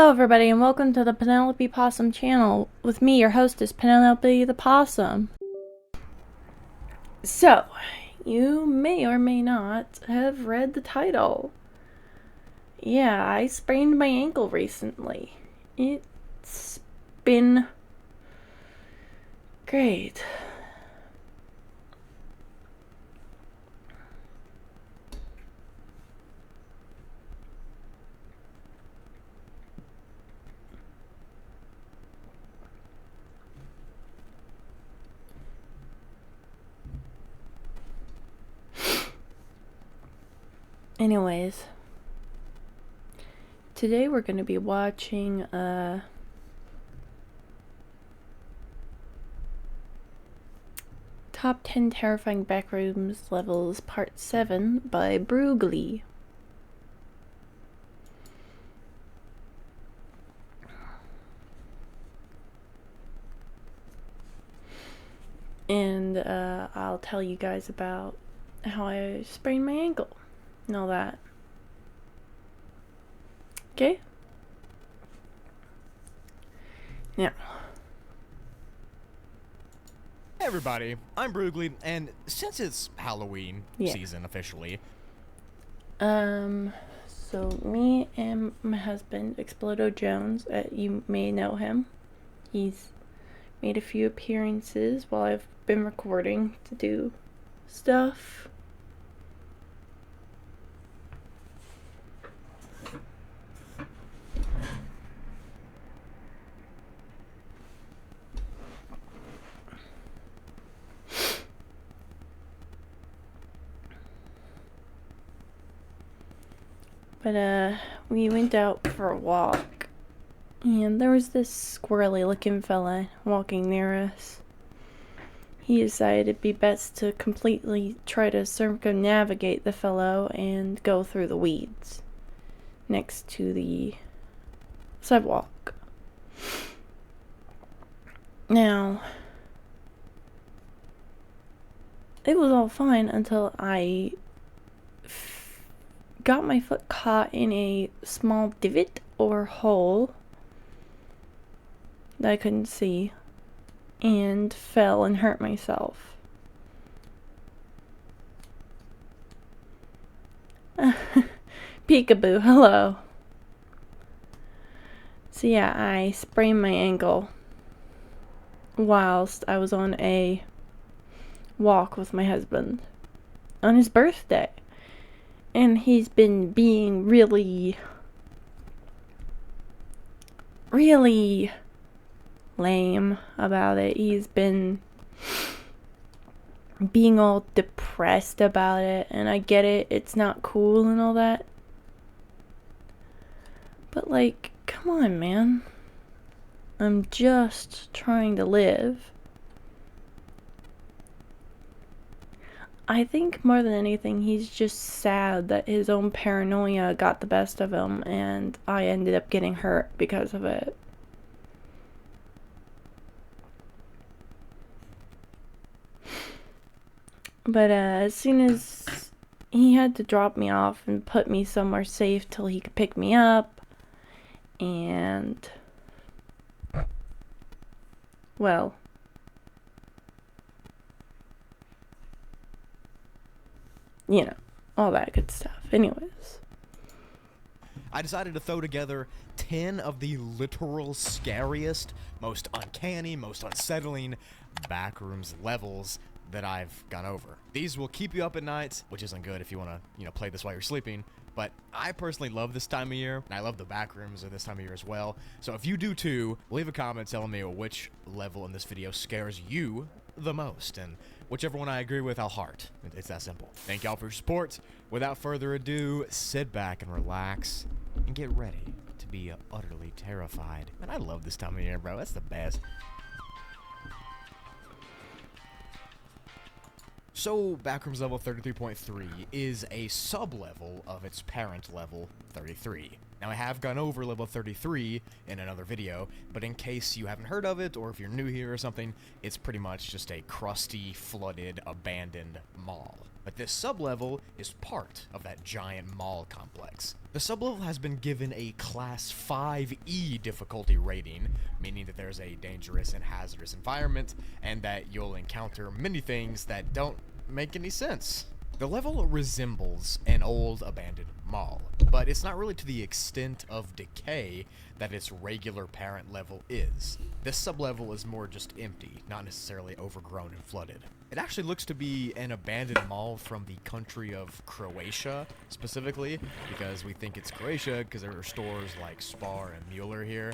Hello everybody and welcome to the Penelope Possum channel with me, your hostess, Penelope the Possum. So, you may or may not have read the title. Yeah, I sprained my ankle recently. It's been great. Anyways, today we're going to be watching Top 10 Terrifying Backrooms Levels Part 7 by Brugly. And I'll tell you guys about how I sprained my ankle and all that. Okay? Now. Hey everybody, I'm Brugly, and since it's Halloween season officially, so me and my husband, Explodo Jones, you may know him. He's made a few appearances while I've been recording to do stuff. But we went out for a walk, and there was this squirrely looking fella walking near us. He decided it'd be best to completely try to circumnavigate the fellow and go through the weeds next to the sidewalk. Now, it was all fine until I got my foot caught in a small divot or hole that I couldn't see and fell and hurt myself. Peekaboo, hello. So yeah, I sprained my ankle whilst I was on a walk with my husband on his birthday. And he's been being really lame about it. He's been being all depressed about it, and I get it, it's not cool and all that. But like, come on, man. I'm just trying to live. I think more than anything, he's just sad that his own paranoia got the best of him, and I ended up getting hurt because of it. But as soon as he had to drop me off and put me somewhere safe till he could pick me up, and well, you know, all that good stuff. Anyways, I decided to throw together 10 of the literal scariest, most uncanny, most unsettling backrooms levels that I've gone over. These will keep you up at night, which isn't good if you want to, play this while you're sleeping, but I personally love this time of year, and I love the backrooms of this time of year as well. So if you do too, leave a comment telling me which level in this video scares you the most, and whichever one I agree with, I'll heart. It's that simple. Thank y'all for your support. Without further ado, sit back and relax, and get ready to be utterly terrified. Man, I love this time of year, bro. That's the best. So, Backrooms level 33.3 is a sub-level of its parent level 33. Now, I have gone over level 33 in another video, but in case you haven't heard of it, or if you're new here or something, it's pretty much just a crusty, flooded, abandoned mall. But this sublevel is part of that giant mall complex. The sublevel has been given a Class 5E difficulty rating, meaning that there's a dangerous and hazardous environment, and that you'll encounter many things that don't make any sense. The level resembles an old abandoned mall, but it's not really to the extent of decay that its regular parent level is. This sublevel is more just empty, not necessarily overgrown and flooded. It actually looks to be an abandoned mall from the country of Croatia, specifically, because we think it's Croatia because there are stores like Spar and Mueller here.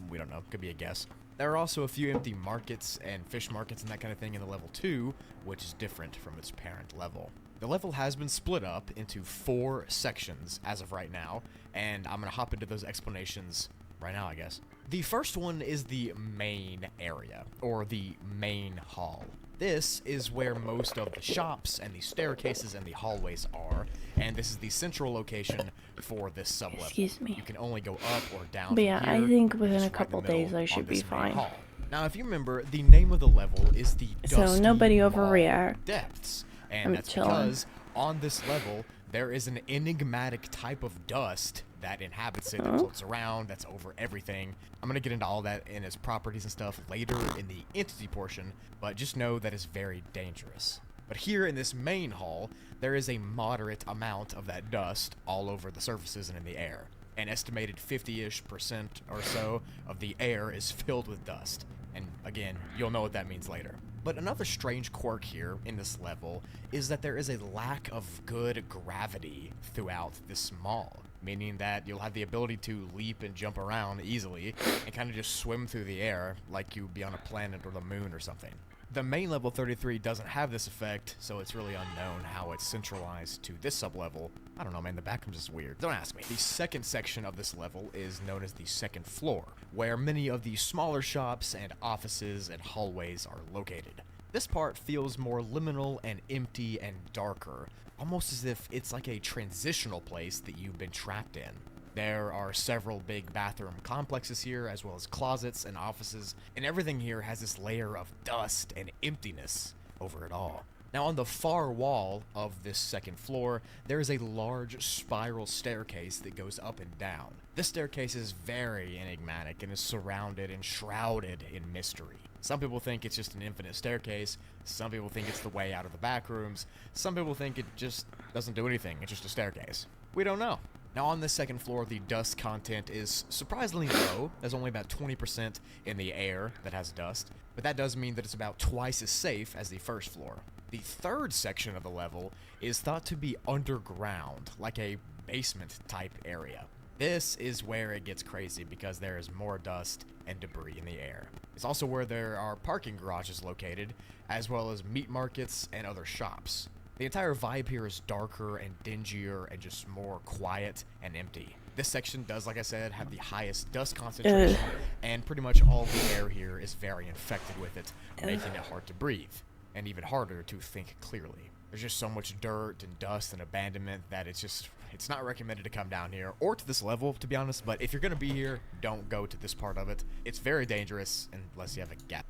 We don't know, could be a guess. There are also a few empty markets and fish markets and that kind of thing in the level 2, which is different from its parent level. The level has been split up into 4 sections as of right now, and I'm going to hop into those explanations right now, I guess. The first one is the main area, or the main hall. This is where most of the shops and the staircases and the hallways are, and this is the central location for this sublevel. Excuse me. You can only go up or down But yeah, from here, I think or within just a right in couple the middle days I on should be this main fine. hall. Now, if you remember, the name of the level is the So Dusty nobody Mall overreact. Depths, and I'm that's chilling. because on this level there is an enigmatic type of dust that inhabits it, that floats around, that's over everything. I'm going to get into all that and its properties and stuff later in the entity portion, but just know that it's very dangerous. But here in this main hall, there is a moderate amount of that dust all over the surfaces and in the air. An estimated 50-ish% or so of the air is filled with dust. And again, you'll know what that means later. But another strange quirk here in this level is that there is a lack of good gravity throughout this mall, meaning that you'll have the ability to leap and jump around easily and kind of just swim through the air like you'd be on a planet or the moon or something. The main level 33 doesn't have this effect, so it's really unknown how it's centralized to this sublevel. I don't know, man, the backrooms is weird. Don't ask me. The second section of this level is known as the second floor, where many of the smaller shops and offices and hallways are located. This part feels more liminal and empty and darker, almost as if it's like a transitional place that you've been trapped in. There are several big bathroom complexes here, as well as closets and offices, and everything here has this layer of dust and emptiness over it all. Now, on the far wall of this second floor, there is a large spiral staircase that goes up and down. This staircase is very enigmatic and is surrounded and shrouded in mystery. Some people think it's just an infinite staircase, some people think it's the way out of the backrooms, some people think it just doesn't do anything, it's just a staircase. We don't know. Now, on the second floor, the dust content is surprisingly low. There's only about 20% in the air that has dust, but that does mean that it's about twice as safe as the first floor. The third section of the level is thought to be underground, like a basement-type area. This is where it gets crazy because there is more dust and debris in the air. It's also where there are parking garages located, as well as meat markets and other shops. The entire vibe here is darker and dingier and just more quiet and empty. This section does, like I said, have the highest dust concentration, and pretty much all the air here is very infected with it, making it hard to breathe, and even harder to think clearly. There's just so much dirt and dust and abandonment that it's not recommended to come down here, or to this level, to be honest, but if you're going to be here, don't go to this part of it. It's very dangerous unless you have a gap.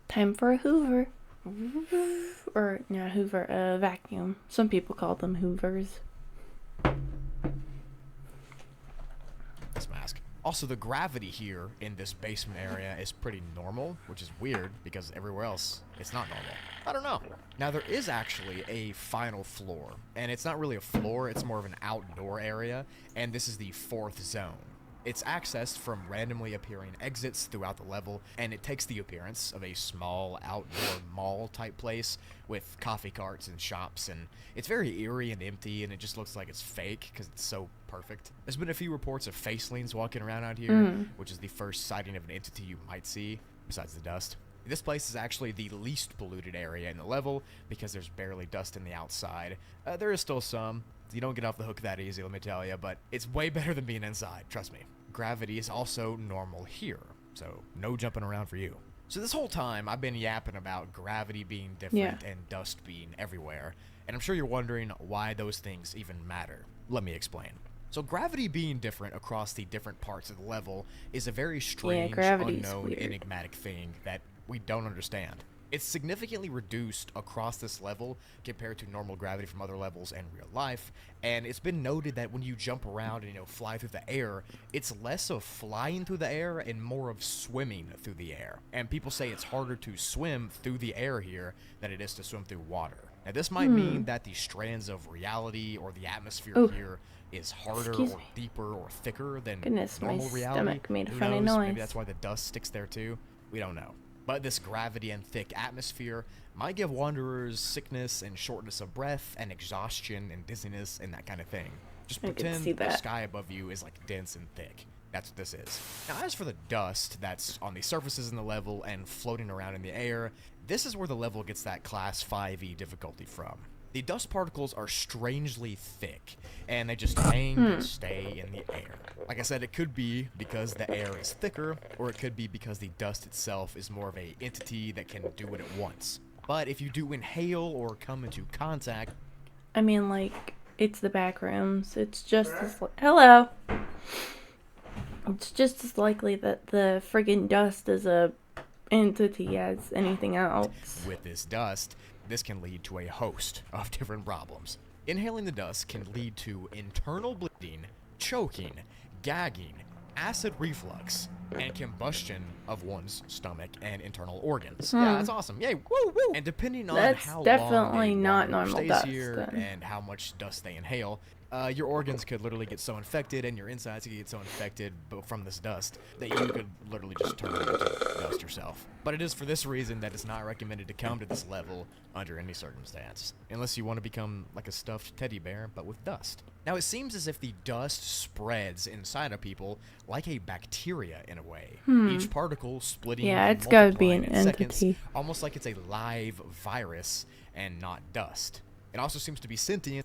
Time for a Hoover. Or, not Hoover, a vacuum. Some people call them Hoovers. This mask. Also, the gravity here in this basement area is pretty normal, which is weird because everywhere else it's not normal. I don't know. Now, there is actually a final floor, and it's not really a floor, it's more of an outdoor area, and this is the fourth zone. It's accessed from randomly appearing exits throughout the level, and it takes the appearance of a small outdoor mall type place with coffee carts and shops, and it's very eerie and empty, and it just looks like it's fake because it's so perfect. There's been a few reports of facelings walking around out here, which is the first sighting of an entity you might see, besides the dust. This place is actually the least polluted area in the level because there's barely dust in the outside. There is still some. You don't get off the hook that easy, let me tell you, but it's way better than being inside, trust me. Gravity is also normal here, so no jumping around for you. So this whole time, I've been yapping about gravity being different and dust being everywhere, and I'm sure you're wondering why those things even matter. Let me explain. So gravity being different across the different parts of the level is a very strange, gravity's unknown, weird. enigmatic thing that we don't understand. It's significantly reduced across this level compared to normal gravity from other levels and real life, and it's been noted that when you jump around and fly through the air, it's less of flying through the air and more of swimming through the air. And people say it's harder to swim through the air here than it is to swim through water. Now this might mean that the strands of reality or the atmosphere here is harder or deeper or thicker than normal reality. Stomach made a Who funny knows? noise. Maybe that's why the dust sticks there too. We don't know. But this gravity and thick atmosphere might give wanderers sickness and shortness of breath and exhaustion and dizziness and that kind of thing. Just pretend the sky above you is like dense and thick. That's what this is. Now as for the dust that's on the surfaces in the level and floating around in the air, this is where the level gets that class 5e difficulty from. The dust particles are strangely thick, and they just hang and stay in the air. Like I said, it could be because the air is thicker, or it could be because the dust itself is more of an entity that can do what it wants. But if you do inhale or come into contact... I mean, like, it's the backrooms. It's just as... Hello! It's just as likely that the friggin' dust is a entity as anything else. With this dust, this can lead to a host of different problems. Inhaling the dust can lead to internal bleeding, choking, gagging, acid reflux, and combustion of one's stomach and internal organs. Yeah, that's awesome. Yay, woo woo! And depending on how long definitely not normal stays dust, here then. and how much dust they inhale, your organs could literally get so infected and your insides could get so infected from this dust that you could literally just turn into dust yourself. But it is for this reason that it's not recommended to come to this level under any circumstance, unless you want to become like a stuffed teddy bear, but with dust. Now, it seems as if the dust spreads inside of people like a bacteria in a way. Each particle splitting and it's gotta be multiplying an in seconds, entity. almost like it's a live virus and not dust. It also seems to be sentient.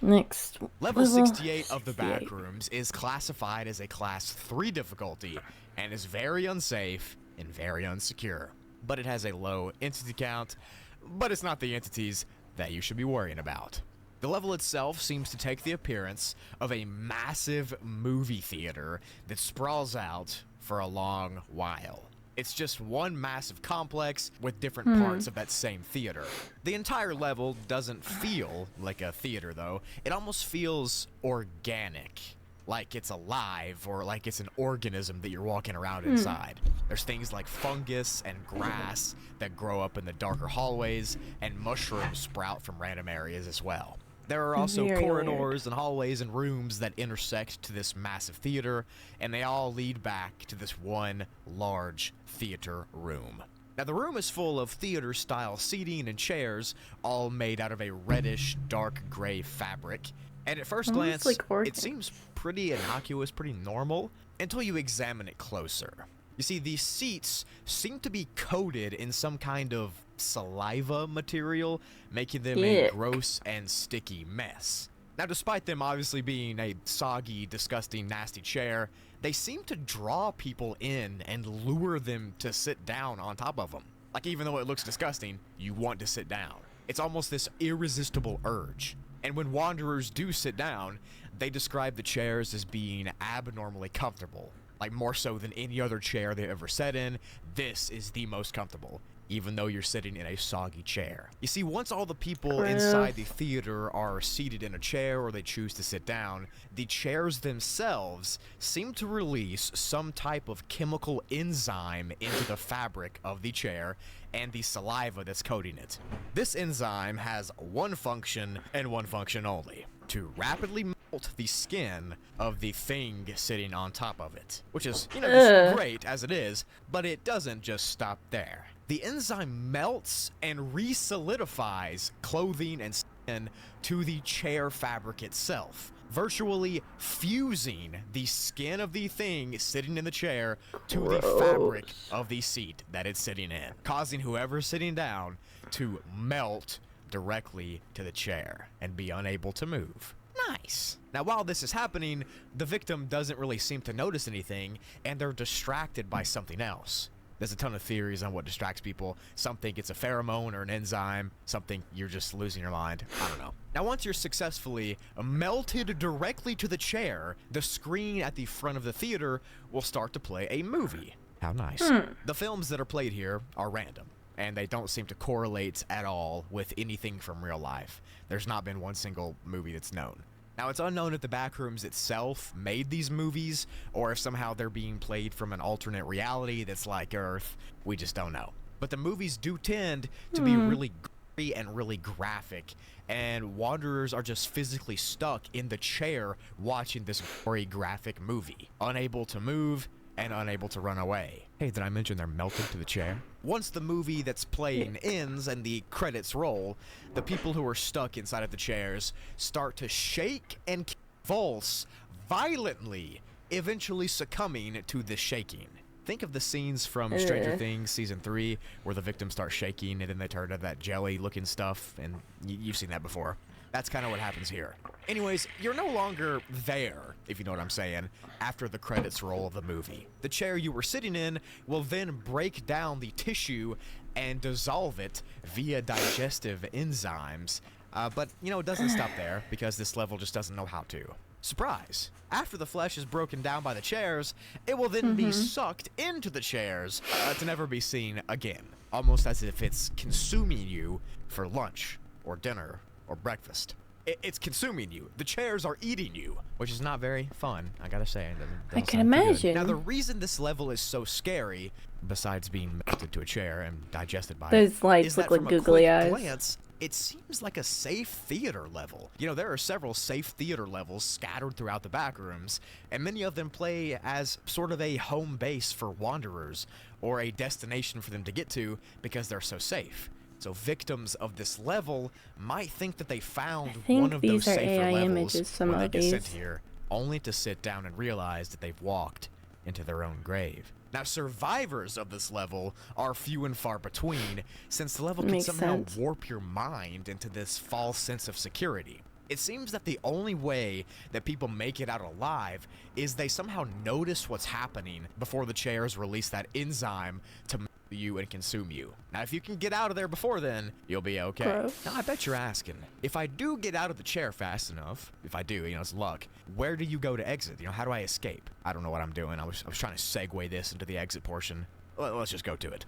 Next. Level 68 of the backrooms is classified as a class 3 difficulty and is very unsafe and very unsecure. But it has a low entity count, but it's not the entities that you should be worrying about. The level itself seems to take the appearance of a massive movie theater that sprawls out for a long while. It's just one massive complex with different parts of that same theater. The entire level doesn't feel like a theater, though. It almost feels organic, like it's alive or like it's an organism that you're walking around inside. There's things like fungus and grass that grow up in the darker hallways, and mushrooms sprout from random areas as well. There are also corridors and hallways and rooms that intersect to this massive theater, and they all lead back to this one large theater room. Now, the room is full of theater-style seating and chairs, all made out of a reddish, dark gray fabric. And at first glance, it seems pretty innocuous, pretty normal, until you examine it closer. You see, these seats seem to be coated in some kind of saliva material, making them a gross and sticky mess. Now, despite them obviously being a soggy, disgusting, nasty chair, they seem to draw people in and lure them to sit down on top of them. Like, even though it looks disgusting, you want to sit down. It's almost this irresistible urge. And when wanderers do sit down, they describe the chairs as being abnormally comfortable. Like, more so than any other chair they've ever sat in, this is the most comfortable, even though you're sitting in a soggy chair. You see, once all the people inside the theater are seated in a chair or they choose to sit down, the chairs themselves seem to release some type of chemical enzyme into the fabric of the chair and the saliva that's coating it. This enzyme has one function and one function only: to rapidly melt the skin of the thing sitting on top of it. Which is, just great as it is, but it doesn't just stop there. The enzyme melts and re-solidifies clothing and skin to the chair fabric itself, virtually fusing the skin of the thing sitting in the chair to the fabric of the seat that it's sitting in, causing whoever's sitting down to melt directly to the chair and be unable to move. Nice. Now, while this is happening, the victim doesn't really seem to notice anything, and they're distracted by something else. There's a ton of theories on what distracts people. Some think it's a pheromone or an enzyme. Some think you're just losing your mind. I don't know. Now, once you're successfully melted directly to the chair, the screen at the front of the theater will start to play a movie. How nice. The films that are played here are random, and they don't seem to correlate at all with anything from real life. There's not been one single movie that's known. Now, it's unknown if the Backrooms itself made these movies, or if somehow they're being played from an alternate reality that's like Earth. We just don't know. But the movies do tend to be really gory and really graphic, and wanderers are just physically stuck in the chair watching this gory graphic movie, unable to move and unable to run away. Hey, did I mention they're melted to the chair? Once the movie that's playing ends and the credits roll, the people who are stuck inside of the chairs start to shake and convulse violently, eventually succumbing to the shaking. Think of the scenes from Stranger Things Season 3, where the victims start shaking and then they turn into that jelly-looking stuff, and you've seen that before. That's kind of what happens here. Anyways, you're no longer there, if you know what I'm saying, after the credits roll of the movie. The chair you were sitting in will then break down the tissue and dissolve it via digestive enzymes. But, it doesn't stop there, because this level just doesn't know how to. Surprise! After the flesh is broken down by the chairs, it will then be sucked into the chairs to never be seen again. Almost as if it's consuming you for lunch, or dinner, or breakfast. It's consuming you. The chairs are eating you, which is not very fun, I gotta say. I can imagine. Now, the reason this level is so scary, besides being melted to a chair and digested by Those lights is look that like from googly a quick eyes. glance, it seems like a safe theater level. There are several safe theater levels scattered throughout the Backrooms, and many of them play as sort of a home base for wanderers, or a destination for them to get to because they're so safe. So victims of this level might think that they found one of those safer AI levels images, some where they of get sent these. here, only to sit down and realize that they've walked into their own grave. Now, survivors of this level are few and far between, since the level can Makes somehow sense. warp your mind into this false sense of security. It seems that the only way that people make it out alive is they somehow notice what's happening before the chairs release that enzyme to you and consume you. Now, if you can get out of there before then, you'll be okay. Gross. Now, I bet you're asking, if I do get out of the chair fast enough, if I do, it's luck, where do you go to exit? How do I escape? I don't know what I'm doing. I was trying to segue this into the exit portion. Well, let's just go to it.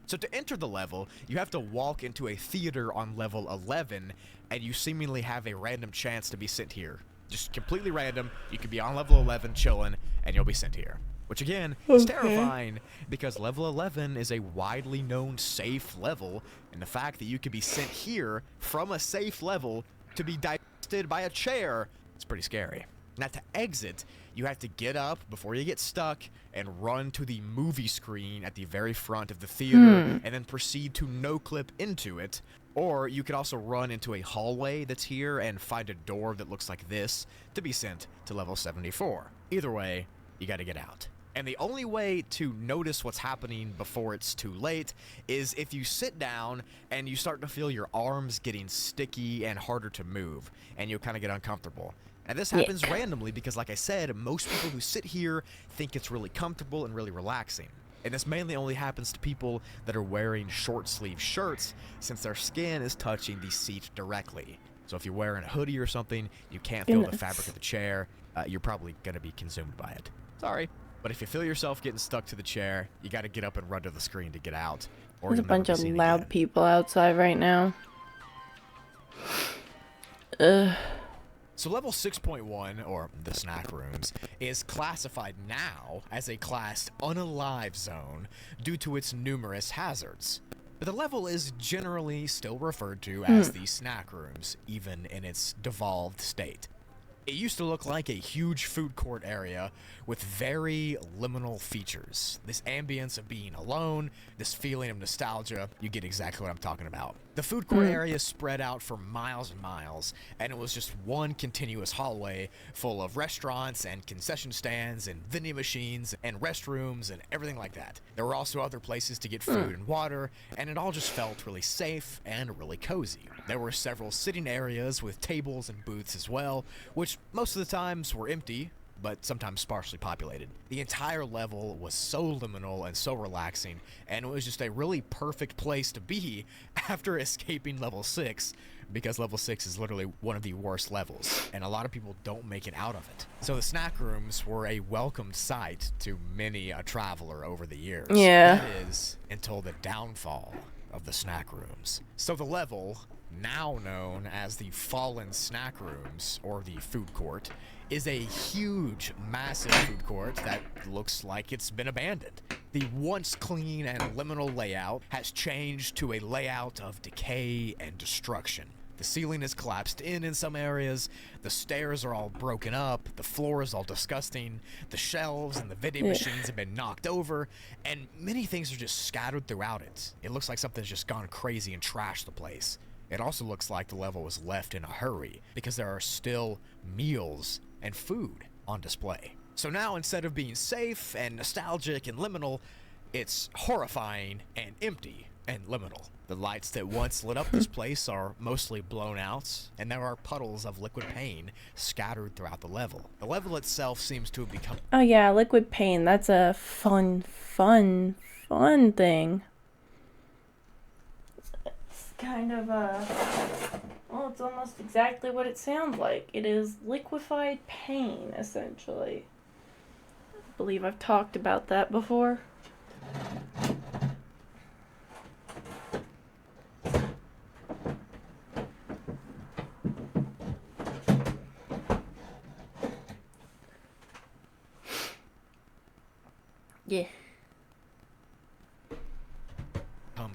So to enter the level, you have to walk into a theater on level 11, and you seemingly have a random chance to be sent here. Just completely random. You could be on level 11 chilling, and you'll be sent here. Which, again, is terrifying, because level 11 is a widely known safe level, and the fact that you could be sent here from a safe level to be digested by a chair, it's pretty scary. Now, to exit, you have to get up before you get stuck and run to the movie screen at the very front of the theater and then proceed to no-clip into it. Or you could also run into a hallway that's here and find a door that looks like this to be sent to level 74. Either way, you gotta get out. And the only way to notice what's happening before it's too late is if you sit down and you start to feel your arms getting sticky and harder to move, and you'll kind of get uncomfortable. And this happens randomly because, like I said, most people who sit here think it's really comfortable and really relaxing. And this mainly only happens to people that are wearing short-sleeve shirts, since their skin is touching the seat directly. So if you're wearing a hoodie or something, you can't feel the fabric of the chair, you're probably going to be consumed by it. Sorry. But if you feel yourself getting stuck to the chair, you got to get up and run to the screen to get out. Or There's a you'll never bunch be of seen loud again. people outside right now. Ugh. So level 6.1, or the snack rooms, is classified now as a classed unalive zone due to its numerous hazards. But the level is generally still referred to as the snack rooms, even in its devolved state. It used to look like a huge food court area with very liminal features. This ambience of being alone, this feeling of nostalgia, you get exactly what I'm talking about. The food court area spread out for miles and miles, and it was just one continuous hallway full of restaurants and concession stands and vending machines and restrooms and everything like that. There were also other places to get food and water, and it all just felt really safe and really cozy. There were several sitting areas with tables and booths as well, which most of the times were empty, but sometimes sparsely populated. The entire level was so liminal and so relaxing, and it was just a really perfect place to be after escaping level 6, because level 6 is literally one of the worst levels, and a lot of people don't make it out of it. So the snack rooms were a welcomed sight to many a traveler over the years. Yeah. That is, until the downfall of the snack rooms. So the level, now known as the Fallen Snack Rooms, or the food court, is a huge, massive food court that looks like it's been abandoned. The once clean and liminal layout has changed to a layout of decay and destruction. The ceiling is collapsed in some areas, the stairs are all broken up, the floor is all disgusting, the shelves and the vending machines have been knocked over, and many things are just scattered throughout it. It looks like something's just gone crazy and trashed the place. It also looks like the level was left in a hurry, because there are still meals and food on display. So now, instead of being safe and nostalgic and liminal, it's horrifying and empty and liminal. The lights that once lit up this place are mostly blown out, and there are puddles of liquid pain scattered throughout the level. The level itself seems to have become... Oh yeah, liquid pain. That's a fun thing. It's kind of well, it's almost exactly what it sounds like. It is liquefied pain, essentially. I believe I've talked about that before. Yeah.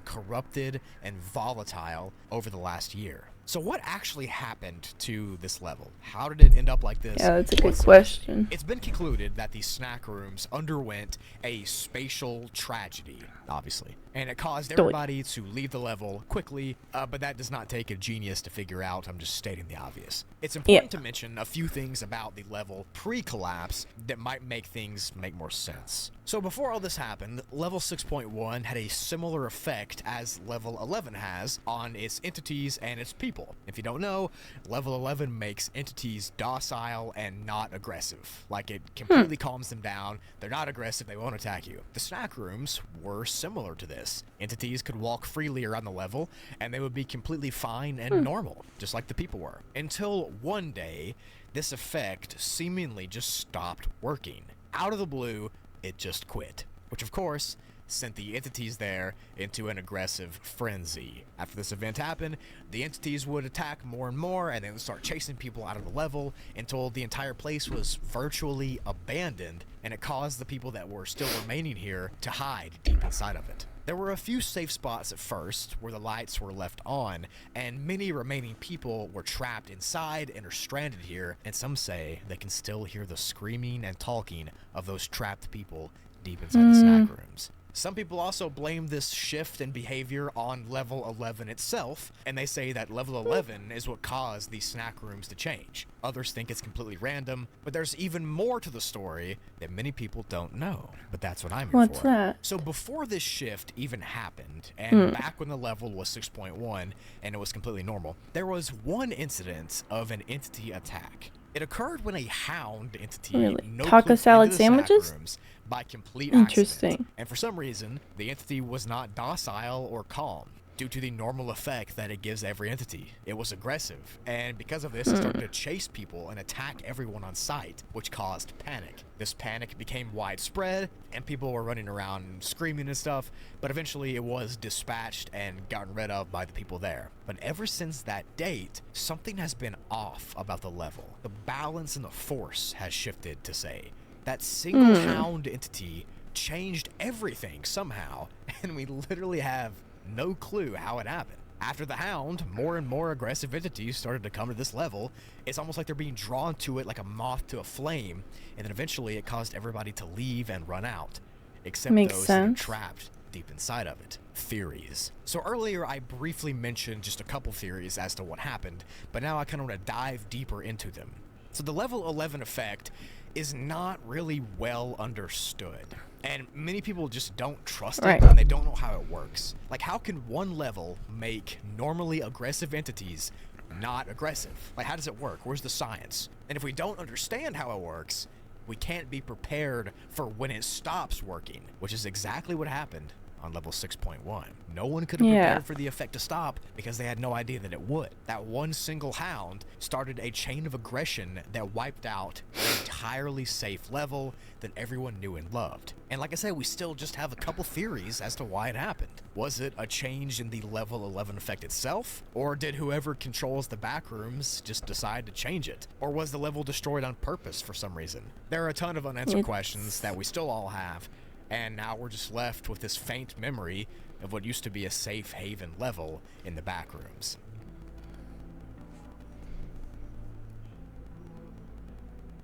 Corrupted and volatile over the last year. So what actually happened to this level? How did it end up like this? Yeah, that's a good question. It's been concluded that the snack rooms underwent a spatial tragedy, obviously, and it caused everybody to leave the level quickly, but that does not take a genius to figure out. I'm just stating the obvious. It's important to mention a few things about the level pre-collapse that might make things make more sense. So before all this happened, level 6.1 had a similar effect as level 11 has on its entities and its people. If you don't know, level 11 makes entities docile and not aggressive. Like, it completely calms them down. They're not aggressive, they won't attack you. The snack rooms were similar to this. Entities could walk freely around the level, and they would be completely fine and normal, just like the people were. Until one day, this effect seemingly just stopped working. Out of the blue, it just quit. Which, of course, sent the entities there into an aggressive frenzy. After this event happened, the entities would attack more and more, and then start chasing people out of the level until the entire place was virtually abandoned, and it caused the people that were still remaining here to hide deep inside of it. There were a few safe spots at first where the lights were left on, and many remaining people were trapped inside and are stranded here, and some say they can still hear the screaming and talking of those trapped people deep inside the snack rooms. Some people also blame this shift in behavior on level 11 itself, and they say that level 11 is what caused these snack rooms to change. Others think it's completely random, but there's even more to the story that many people don't know. But that's what I'm here for. What's that? So before this shift even happened, and back when the level was 6.1 and it was completely normal, there was one incident of an entity attack. It occurred when a hound entity taco salad sandwiches by complete Interesting. accident. And for some reason, the entity was not docile or calm due to the normal effect that it gives every entity. It was aggressive, and because of this, it started to chase people and attack everyone on sight, which caused panic. This panic became widespread, and people were running around screaming and stuff, but eventually it was dispatched and gotten rid of by the people there. But ever since that date, something has been off about the level. The balance and the force has shifted, to say. That single hound entity changed everything somehow, and we literally have no clue how it happened. After the hound, more and more aggressive entities started to come to this level. It's almost like they're being drawn to it like a moth to a flame, and then eventually it caused everybody to leave and run out, except those that are trapped deep inside of it. Theories. So earlier I briefly mentioned just a couple theories as to what happened, but now I kind of want to dive deeper into them. So the level 11 effect is not really well understood, and many people just don't trust it, and they don't know how it works. Like, how can one level make normally aggressive entities not aggressive? Like, how does it work? Where's the science? And if we don't understand how it works, We can't be prepared for when it stops working, which is exactly what happened on level 6.1. No one could have prepared for the effect to stop because they had no idea that it would. That one single hound started a chain of aggression that wiped out an entirely safe level that everyone knew and loved. And like I said, we still just have a couple theories as to why it happened. Was it a change in the level 11 effect itself? Or did whoever controls the backrooms just decide to change it? Or was the level destroyed on purpose for some reason? There are a ton of unanswered questions that we still all have, and now we're just left with this faint memory of what used to be a safe haven level in the backrooms.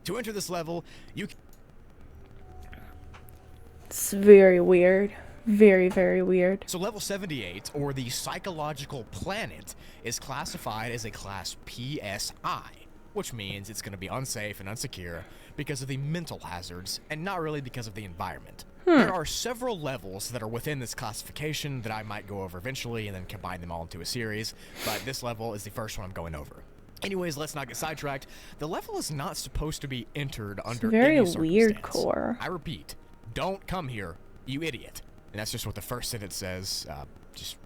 To enter this level, It's very weird. Very, very weird. So level 78, or the psychological planet, is classified as a class PSI, which means it's going to be unsafe and unsecure because of the mental hazards and not really because of the environment. There are several levels that are within this classification that I might go over eventually and then combine them all into a series, but this level is the first one I'm going over. Anyways, let's not get sidetracked. The level is not supposed to be entered under very any weird circumstance. core. I repeat, don't come here, you idiot. And that's just what the first sentence says.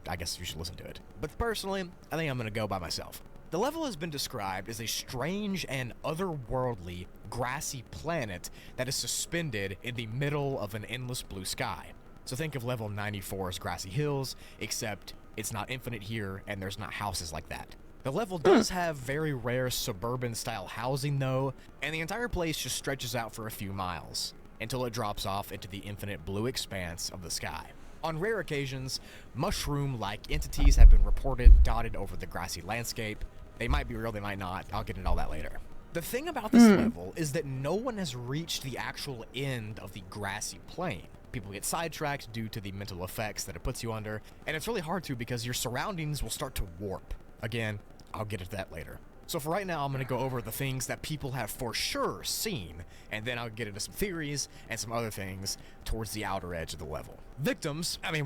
I guess you should listen to it. But personally, I think I'm going to go by myself. The level has been described as a strange and otherworldly grassy planet that is suspended in the middle of an endless blue sky. So think of level 94's grassy hills, except it's not infinite here and there's not houses like that. The level does have very rare suburban style housing though, and the entire place just stretches out for a few miles until it drops off into the infinite blue expanse of the sky. On rare occasions, mushroom-like entities have been reported dotted over the grassy landscape. They might be real, they might not. I'll get into all that later. The thing about this level is that no one has reached the actual end of the grassy plain. People get sidetracked due to the mental effects that it puts you under, and it's really hard to because your surroundings will start to warp. Again, I'll get into that later. So for right now, I'm going to go over the things that people have for sure seen, and then I'll get into some theories and some other things towards the outer edge of the level.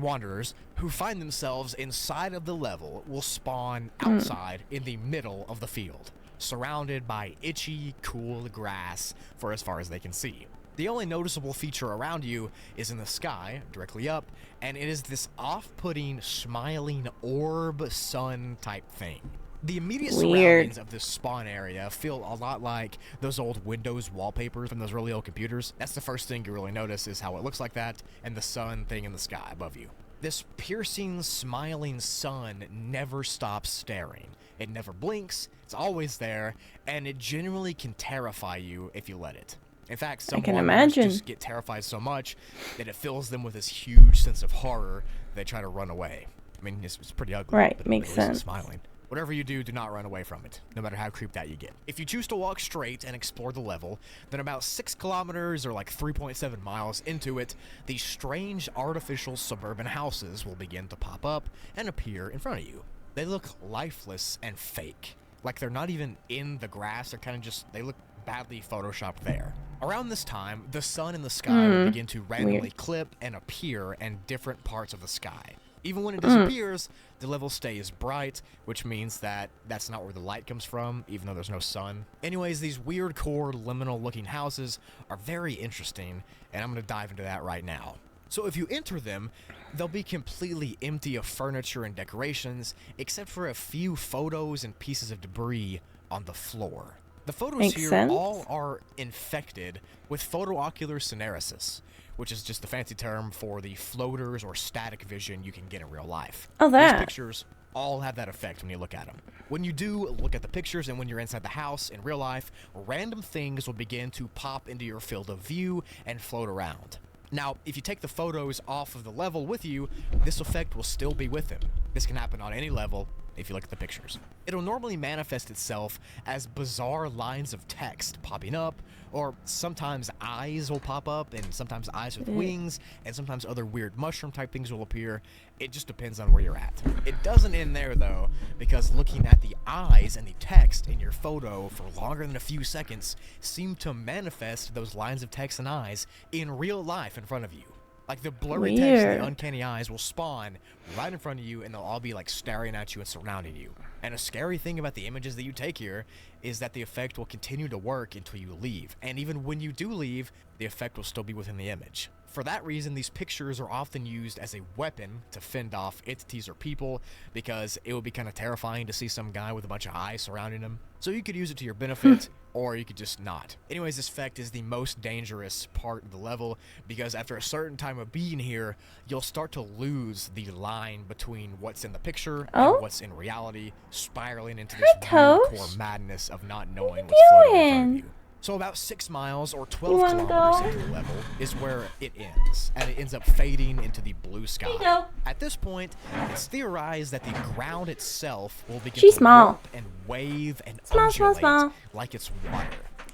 Wanderers, who find themselves inside of the level will spawn outside in the middle of the field, surrounded by itchy, cool grass for as far as they can see. The only noticeable feature around you is in the sky, directly up, and it is this off-putting, smiling orb sun type thing. The immediate surroundings of this spawn area feel a lot like those old Windows wallpapers from those really old computers. That's the first thing you really notice is how it looks like that, and the sun thing in the sky above you. This piercing, smiling sun never stops staring. It never blinks, it's always there, and it generally can terrify you if you let it. In fact, some wanderers just get terrified so much that it fills them with this huge sense of horror, they try to run away. I mean, it's pretty ugly. Right, makes sense. Smiling. Whatever you do not run away from it, no matter how creeped out you get. If you choose to walk straight and explore the level, then about 6 kilometers or like 3.7 miles into it, these strange artificial suburban houses will begin to pop up and appear in front of you. They look lifeless and fake. Like they're not even in the grass, they're kind of just, they look badly photoshopped there. Around this time, the sun in the sky will begin to randomly clip and appear in different parts of the sky. Even when it disappears, the level stays bright, which means that that's not where the light comes from, even though there's no sun. Anyways, these weird core liminal looking houses are very interesting, and I'm going to dive into that right now. So if you enter them, they'll be completely empty of furniture and decorations, except for a few photos and pieces of debris on the floor. The photos here all are infected with photoocular syneresis, which is just the fancy term for the floaters or static vision you can get in real life. Oh, that. These pictures all have that effect when you look at them. When you do look at the pictures and when you're inside the house in real life, random things will begin to pop into your field of view and float around. Now, if you take the photos off of the level with you, this effect will still be with them. This can happen on any level if you look at the pictures. It'll normally manifest itself as bizarre lines of text popping up, or sometimes eyes will pop up, and sometimes eyes with wings, and sometimes other weird mushroom type things will appear. It just depends on where you're at. It doesn't end there though, because looking at the eyes and the text in your photo for longer than a few seconds seem to manifest those lines of text and eyes in real life in front of you. Like the blurry text and the uncanny eyes will spawn right in front of you, and they'll all be like staring at you and surrounding you. And a scary thing about the images that you take here is that the effect will continue to work until you leave. And even when you do leave, the effect will still be within the image. For that reason, these pictures are often used as a weapon to fend off entities or people, because it would be kind of terrifying to see some guy with a bunch of eyes surrounding him. So you could use it to your benefit, or you could just not. Anyways, this effect is the most dangerous part of the level, because after a certain time of being here, you'll start to lose the line between what's in the picture and what's in reality, spiraling into this weird core madness of not knowing what's floating in front of you. So about 6 miles or 12 kilometers into the level is where it ends, and it ends up fading into the blue sky. At this point, it's theorized that the ground itself will begin to warp and wave and undulate like it's water.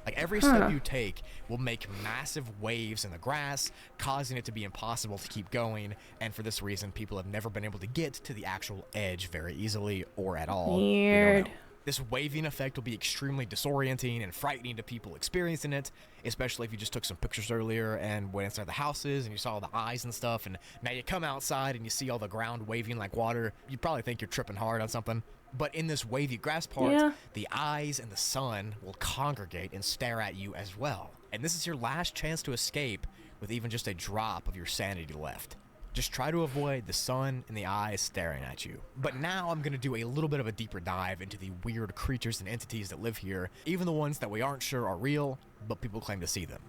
Like every step you take will make massive waves in the grass, causing it to be impossible to keep going, and for this reason, people have never been able to get to the actual edge very easily or at all. Weird. This waving effect will be extremely disorienting and frightening to people experiencing it, especially if you just took some pictures earlier and went inside the houses and you saw all the eyes and stuff, and now you come outside and you see all the ground waving like water. You'd probably think you're tripping hard on something. But in this wavy grass part, the eyes and the sun will congregate and stare at you as well. And this is your last chance to escape with even just a drop of your sanity left. Just try to avoid the sun and the eyes staring at you. But now I'm going to do a little bit of a deeper dive into the weird creatures and entities that live here, even the ones that we aren't sure are real, but people claim to see them.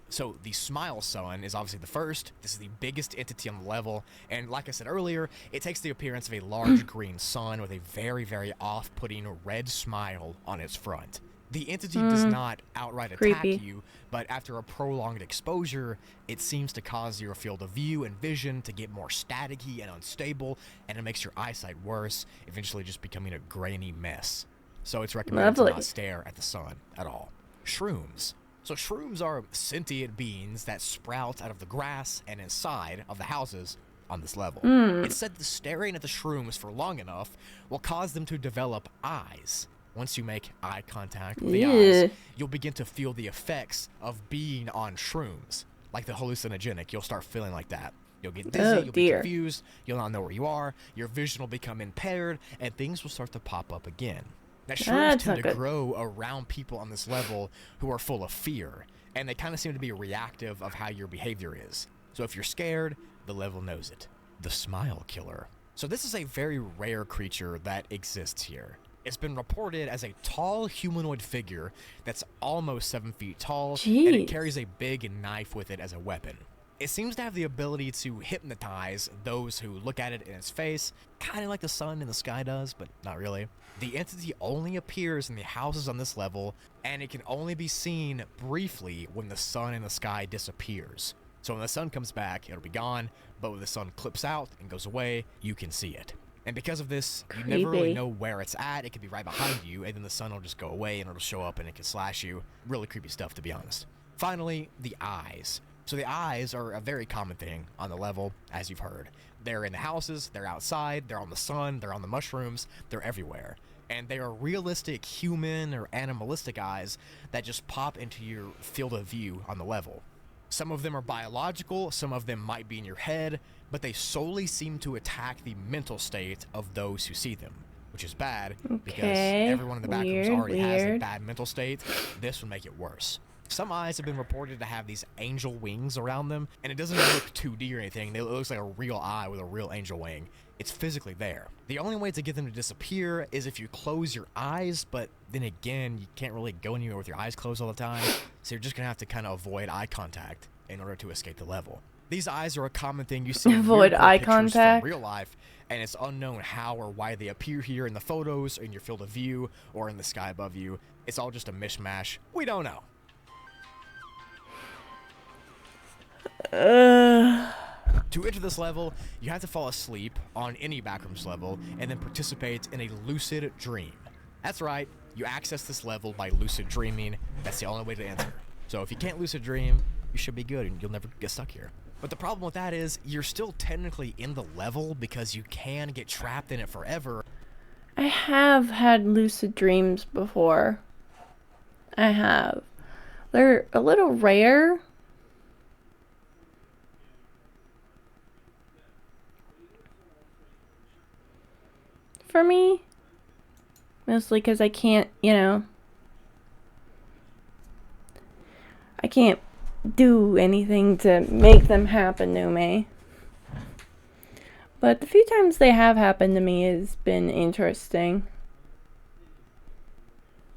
So the Smile Sun is obviously the first. This is the biggest entity on the level, and like I said earlier, it takes the appearance of a large green sun with a very, very off-putting red smile on its front. The entity does not outright attack you, but after a prolonged exposure, it seems to cause your field of view and vision to get more staticky and unstable, and it makes your eyesight worse, eventually just becoming a grainy mess. So it's recommended to not stare at the sun at all. Shrooms. So shrooms are sentient beings that sprout out of the grass and inside of the houses on this level. It's said that staring at the shrooms for long enough will cause them to develop eyes. Once you make eye contact with the eyes, you'll begin to feel the effects of being on shrooms. Like the hallucinogenic, you'll start feeling like that. You'll get dizzy, you'll be confused, you'll not know where you are, your vision will become impaired, and things will start to pop up again. Now, shrooms tend to grow around people on this level who are full of fear, and they kind of seem to be reactive of how your behavior is. So if you're scared, the level knows it. The Smile Killer. So this is a very rare creature that exists here. It's been reported as a tall humanoid figure that's almost 7 feet tall, and it carries a big knife with it as a weapon. It seems to have the ability to hypnotize those who look at it in its face, kind of like the sun in the sky does, but not really. The entity only appears in the houses on this level, and it can only be seen briefly when the sun in the sky disappears. So when the sun comes back, it'll be gone, but when the sun clips out and goes away, you can see it. And because of this, you never really know where it's at. It could be right behind you, and then the sun will just go away, and it'll show up, and it can slash you. Really creepy stuff, to be honest. Finally, the eyes. So the eyes are a very common thing on the level, as you've heard. They're in the houses, they're outside, they're on the sun, they're on the mushrooms, they're everywhere. And they are realistic human or animalistic eyes that just pop into your field of view on the level. Some of them are biological, some of them might be in your head, but they solely seem to attack the mental state of those who see them, which is bad because everyone in the backrooms already has a bad mental state. This would make it worse. Some eyes have been reported to have these angel wings around them, and it doesn't look 2D or anything. It looks like a real eye with a real angel wing. It's physically there. The only way to get them to disappear is if you close your eyes, but then again, you can't really go anywhere with your eyes closed all the time, so you're just going to have to kind of avoid eye contact in order to escape the level. These eyes are a common thing you see in avoid eye contact from real life, and it's unknown how or why they appear here in the photos, or in your field of view, or in the sky above you. It's all just a mishmash. We don't know. To enter this level, you have to fall asleep on any backrooms level and then participate in a lucid dream. That's right, you access this level by lucid dreaming. That's the only way to enter. So if you can't lucid dream, you should be good and you'll never get stuck here. But the problem with that is you're still technically in the level because you can get trapped in it forever. I have had lucid dreams before. I have. They're a little rare. for me. Mostly because I can't, I can't do anything to make them happen to me. But the few times they have happened to me has been interesting.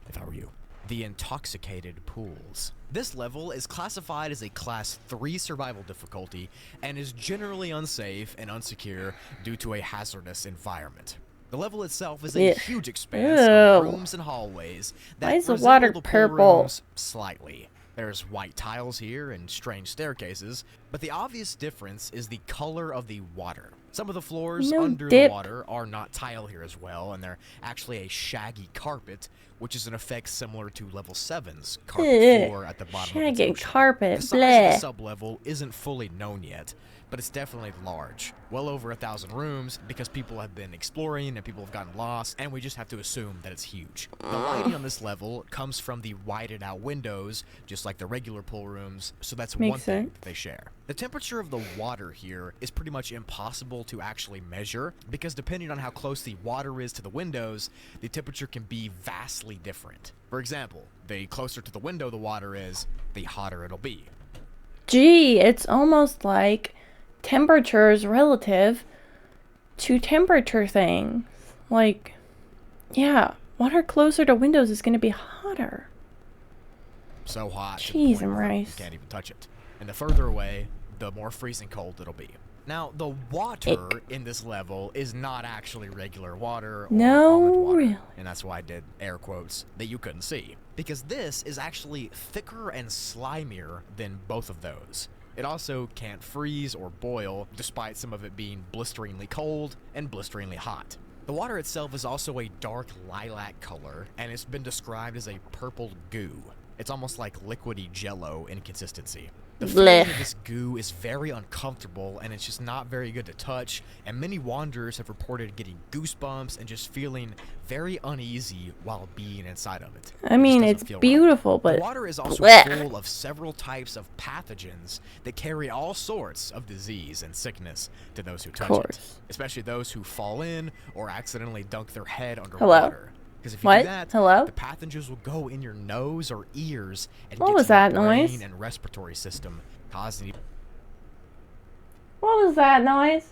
If I were you. The intoxicated pools. This level is classified as a class 3 survival difficulty and is generally unsafe and unsecure due to a hazardous environment. The level itself is a huge expanse of rooms and hallways that Why is the resemble water the pool purple? rooms slightly. There's white tiles here and strange staircases, but the obvious difference is the color of the water. Some of the floors under the water are not tile here as well, and they're actually a shaggy carpet, which is an effect similar to level 7's carpet floor at the bottom of the ocean. Carpet, the size of the sublevel isn't fully known yet, but it's definitely large. Well over 1,000 rooms, because people have been exploring and people have gotten lost, and we just have to assume that it's huge. The lighting on this level comes from the whited out windows, just like the regular pool rooms, so that's one thing that they share. The temperature of the water here is pretty much impossible to actually measure, because depending on how close the water is to the windows, the temperature can be vastly different. For example, the closer to the window the water is, the hotter it'll be. Gee, it's almost like temperature is relative to temperature things. Like, yeah, water closer to windows is going to be hotter. So hot, cheese and rice. You can't even touch it. And the further away, the more freezing cold it'll be. Now, the water in this level is not actually regular water or almond water. Really? And that's why I did air quotes that you couldn't see. Because this is actually thicker and slimier than both of those. It also can't freeze or boil, despite some of it being blisteringly cold and blisteringly hot. The water itself is also a dark lilac color, and it's been described as a purple goo. It's almost like liquidy jello in consistency. The feeling of this goo is very uncomfortable, and it's just not very good to touch, and many wanderers have reported getting goosebumps and just feeling very uneasy while being inside of it. I mean, it's beautiful, but the water is also full of several types of pathogens that carry all sorts of disease and sickness to those who touch it, especially those who fall in or accidentally dunk their head underwater. Because if you do that, the pathogens will go in your nose or ears and get to your brain and respiratory system, causing... What was that noise?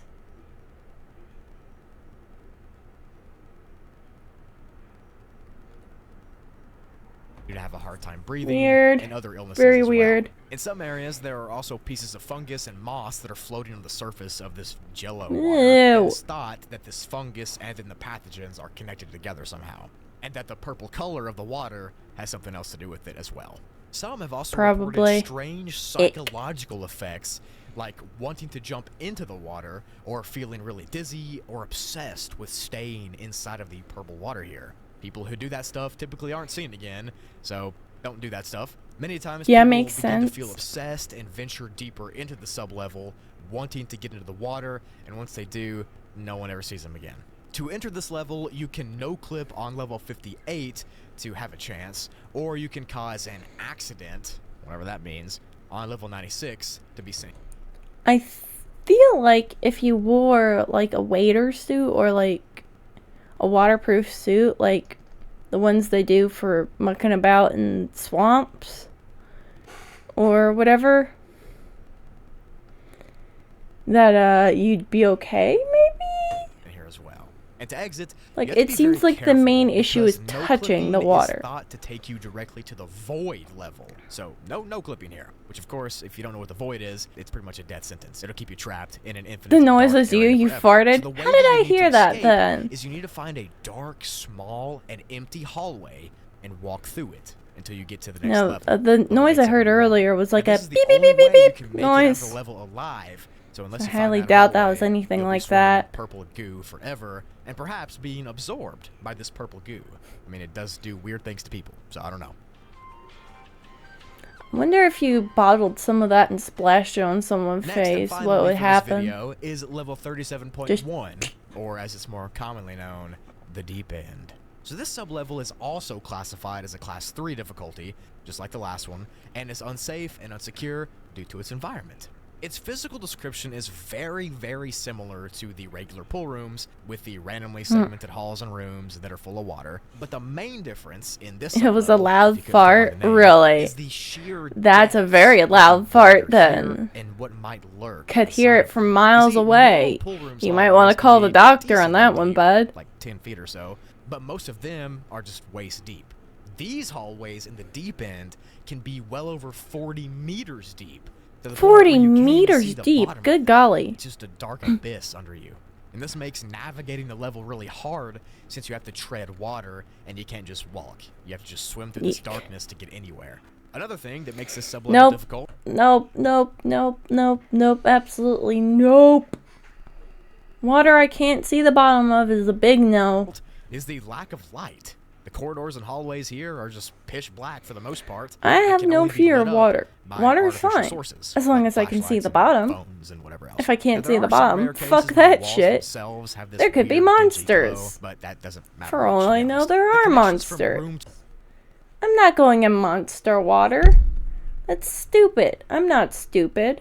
You to have a hard time breathing and other illnesses Very as well. weird. In some areas, there are also pieces of fungus and moss that are floating on the surface of this jello water. And it's thought that this fungus and then the pathogens are connected together somehow, and that the purple color of the water has something else to do with it as well. Some have also reported strange psychological effects, like wanting to jump into the water, or feeling really dizzy or obsessed with staying inside of the purple water here. People who do that stuff typically aren't seen again, so don't do that stuff. Many times people begin to feel obsessed and venture deeper into the sublevel, wanting to get into the water, and once they do, no one ever sees them again. To enter this level, you can no-clip on level 58 to have a chance, or you can cause an accident, whatever that means, on level 96 to be seen. I feel like if you wore like a wader suit or like a waterproof suit, like the ones they do for mucking about in swamps or whatever, that you'd be okay, maybe? And here as well. And to exit, like, it seems like the main issue is touching the water. Is thought to take you directly to the void level. So no clipping here. Which, of course, if you don't know what the void is, it's pretty much a death sentence. It'll keep you trapped in an infinite The noise was you farted? So how did I hear that then? Is you need to find a dark, small, and empty hallway and walk through it until you get to the next level. The noise I heard earlier was like a beep beep beep beep beep noise. Level alive. So unless I highly doubt that was anything like that. Purple goo forever, and perhaps being absorbed by this purple goo. I mean, it does do weird things to people, so I don't know. I wonder if you bottled some of that and splashed it on someone's face, what would happen? This video is level 37.1, or as it's more commonly known, the deep end. So this sublevel is also classified as a class 3 difficulty, just like the last one, and is unsafe and unsecure due to its environment. Its physical description is very, very similar to the regular pool rooms, with the randomly segmented halls and rooms that are full of water. But the main difference in this It was a level, loud if you couldn't tell by fart? the name, Really? is the sheer That's a depths very of loud the fart water then. here and what might lurk Could hear inside it from miles You see, away. normal pool rooms You might hallways want to can call the be doctor on decently that one, deep, bud. like 10 feet or so, but most of them are just waist deep. These hallways in the deep end can be well over 40 meters deep. To the point where 40 you can't even meters see the deep. bottom of Good it. golly. It's just a dark abyss under you. And this makes navigating the level really hard since you have to tread water and you can't just walk. You have to just swim through this Yeek. darkness to get anywhere. Another thing that makes this sublevel Nope. difficult Nope, nope, nope, nope, nope, absolutely nope. Water I can't see the bottom of is a big no. is the lack of light. The corridors and hallways here are just pitch black for the most part. I and have can no only be fear lit of up water. by Water is artificial fine. sources, As long like as I can see flashlights the and bottom. phones and whatever else. If I can't Now, see there the are some bottom, rare cases fuck where the that walls shit. themselves have this There could be weird, dingy monsters. glow, but that doesn't matter For much, all to be I know, honest. there The are connections from monsters. room to I'm not going in monster water. That's stupid. I'm not stupid.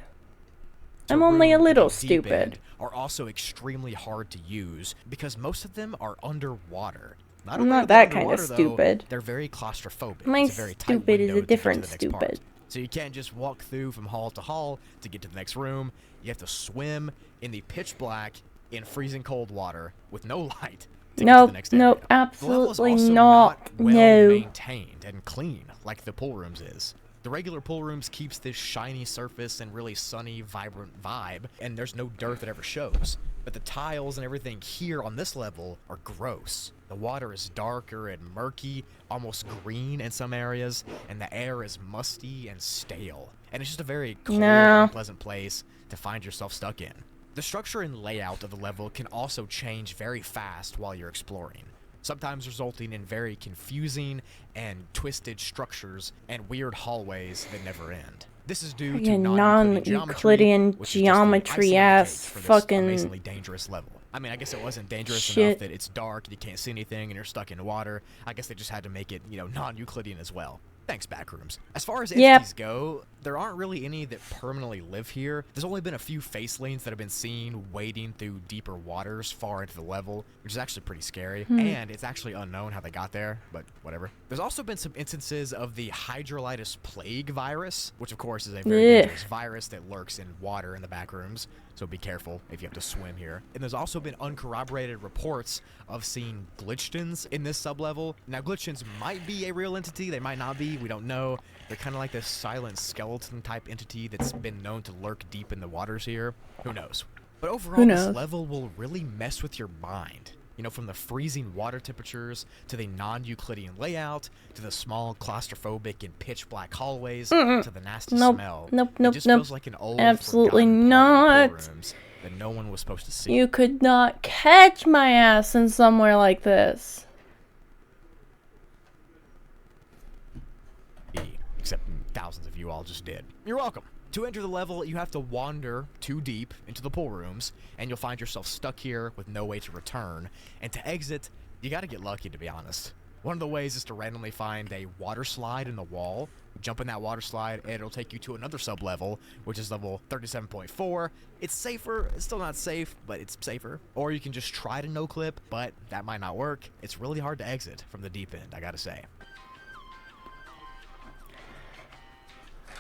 I'm only a room in little the deep stupid. end are also extremely hard to use because most of them are underwater. I'm only not are they that kinda underwater, though, stupid. They're very claustrophobic. My It's a very tight stupid is window a to get different to the next part. stupid. So you can't just walk through from hall to hall to get to the next room. You have to swim in the pitch black in freezing cold water with no light to get to Nope, the next nope, area. The level is absolutely also not. well No. maintained and clean like the pool rooms is. The regular pool rooms keeps this shiny surface and really sunny, vibrant vibe, and there's no dirt that ever shows. But the tiles and everything here on this level are gross. The water is darker and murky, almost green in some areas, and the air is musty and stale. And it's just a very cold, No. unpleasant place to find yourself stuck in. The structure and layout of the level can also change very fast while you're exploring, sometimes resulting in very confusing and twisted structures and weird hallways that never end. This is due to Friggin' non-Euclidean non-Euclidean which is just the geometry icing on the ass cake for this fucking amazingly dangerous level. I mean, I guess it wasn't dangerous shit. enough that it's dark and you can't see anything and you're stuck in water. I guess they just had to make it, non-Euclidean as well. Thanks, Backrooms. As far as Yep. entities go, there aren't really any that permanently live here. There's only been a few facelings that have been seen wading through deeper waters far into the level, which is actually pretty scary. And it's actually unknown how they got there, but whatever. There's also been some instances of the hydrolytis plague virus, which of course is a very Ugh. dangerous virus that lurks in water in the Backrooms, so be careful if you have to swim here. And there's also been uncorroborated reports of seeing glitchtons in this sublevel. Now, glitchtons might be a real entity, they might not be, we don't know. They're kind of like this silent skeleton type entity that's been known to lurk deep in the waters here. Who knows? But overall, this knows? level will really mess with your mind. From the freezing water temperatures, to the non-Euclidean layout, to the small claustrophobic and pitch black hallways, to the nasty Nope, smell. nope, It nope, just nope. feels like an old, Absolutely forgotten part of the not. pool rooms that no one was supposed to see. You could not catch my ass in somewhere like this. Except thousands of you all just did. You're welcome. To enter the level, you have to wander too deep into the pool rooms, and you'll find yourself stuck here with no way to return. And to exit, you gotta get lucky, to be honest. One of the ways is to randomly find a water slide in the wall, jump in that water slide, and it'll take you to another sub-level, which is level 37.4. It's safer, it's still not safe, but it's safer. Or you can just try to no-clip, but that might not work. It's really hard to exit from the deep end, I gotta say.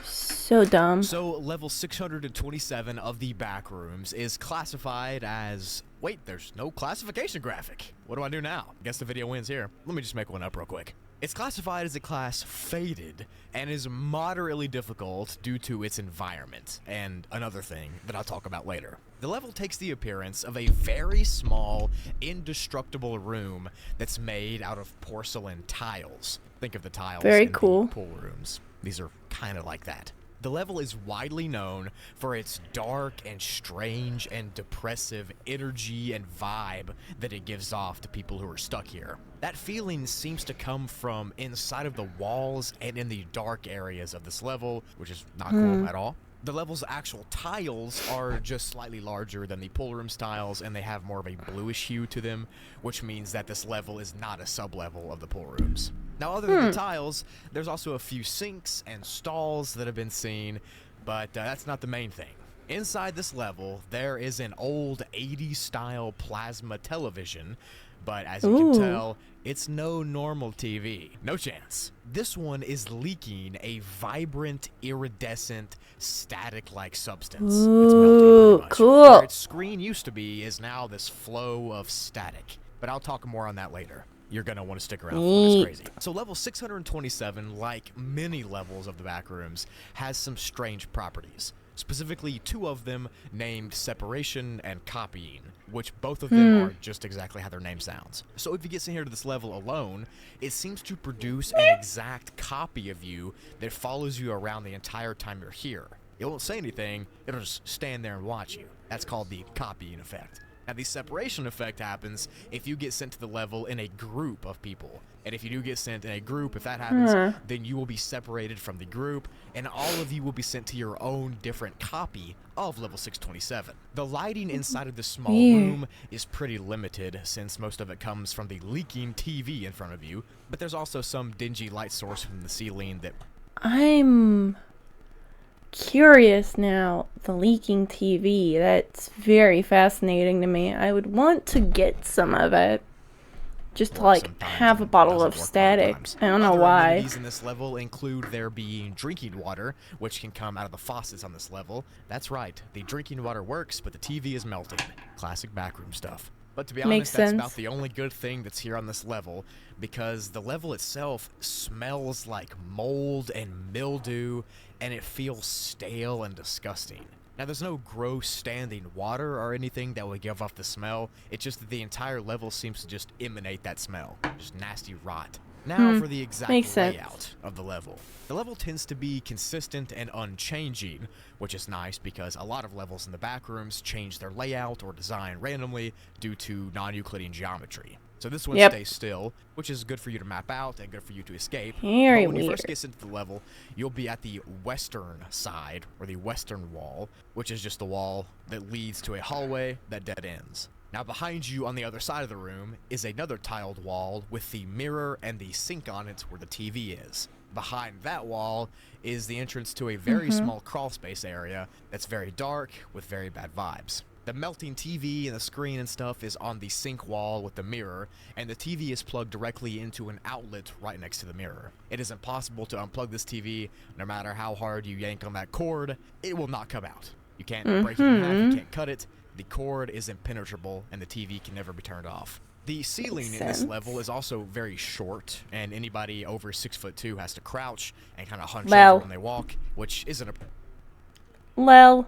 So dumb. So, level 627 of the Backrooms is classified as... Wait, there's no classification graphic. What do I do now? Guess the video ends here. Let me just make one up real quick. It's classified as a class Faded, and is moderately difficult due to its environment, and another thing that I'll talk about later. The level takes the appearance of a very small, indestructible room that's made out of porcelain tiles. Think of the tiles Very in cool. the pool rooms. These are kind of like that. The level is widely known for its dark and strange and depressive energy and vibe that it gives off to people who are stuck here. That feeling seems to come from inside of the walls and in the dark areas of this level, which is not cool at all. The level's actual tiles are just slightly larger than the pool room's tiles, and they have more of a bluish hue to them, which means that this level is not a sub-level of the pool rooms. Now, other than the tiles, there's also a few sinks and stalls that have been seen, but that's not the main thing. Inside this level, there is an old 80s style plasma television, but as you can tell, it's no normal TV. No chance. This one is leaking a vibrant, iridescent, static-like substance. It's melting pretty much. Cool. Where its screen used to be is now this flow of static. But I'll talk more on that later. You're going to want to stick around for this crazy. So level 627, like many levels of the Backrooms, has some strange properties. Specifically, 2 of them named separation and copying, which both of them are just exactly how their name sounds. So if you get sent here to this level alone, it seems to produce an exact copy of you that follows you around the entire time you're here. It won't say anything, it'll just stand there and watch you. That's called the copying effect. Now, the separation effect happens if you get sent to the level in a group of people. And if you do get sent in a group, if that happens, then you will be separated from the group, and all of you will be sent to your own different copy of level 627. The lighting inside of this small room is pretty limited, since most of it comes from the leaking TV in front of you, but there's also some dingy light source from the ceiling that... I'm curious now. The leaking TV, that's very fascinating to me. I would want to get some of it. Just to like have a bottle of static. I don't know why. Amenities in this level include there being drinking water, which can come out of the faucets on this level. That's right, the drinking water works, but the TV is melting. Classic backroom stuff. But to be honest, that's about the only good thing that's here on this level, because the level itself smells like mold and mildew, and it feels stale and disgusting. Now, there's no gross standing water or anything that would give off the smell. It's just that the entire level seems to just emanate that smell. Just nasty rot. Now for the exact layout of the level. The level tends to be consistent and unchanging, which is nice because a lot of levels in the Backrooms change their layout or design randomly due to non-Euclidean geometry. So this one stays still, which is good for you to map out and good for you to escape. But when you first get into the level, you'll be at the western side, or the western wall, which is just the wall that leads to a hallway that dead ends. Now behind you on the other side of the room is another tiled wall with the mirror and the sink on it where the TV is. Behind that wall is the entrance to a very small crawl space area that's very dark with very bad vibes. The melting TV and the screen and stuff is on the sink wall with the mirror, and the TV is plugged directly into an outlet right next to the mirror. It is impossible to unplug this TV. No matter how hard you yank on that cord, it will not come out. You can't break it in half, you can't cut it. The cord is impenetrable, and the TV can never be turned off. The ceiling in this level is also very short, and anybody over 6'2" has to crouch and kind of hunch over when they walk, which isn't a...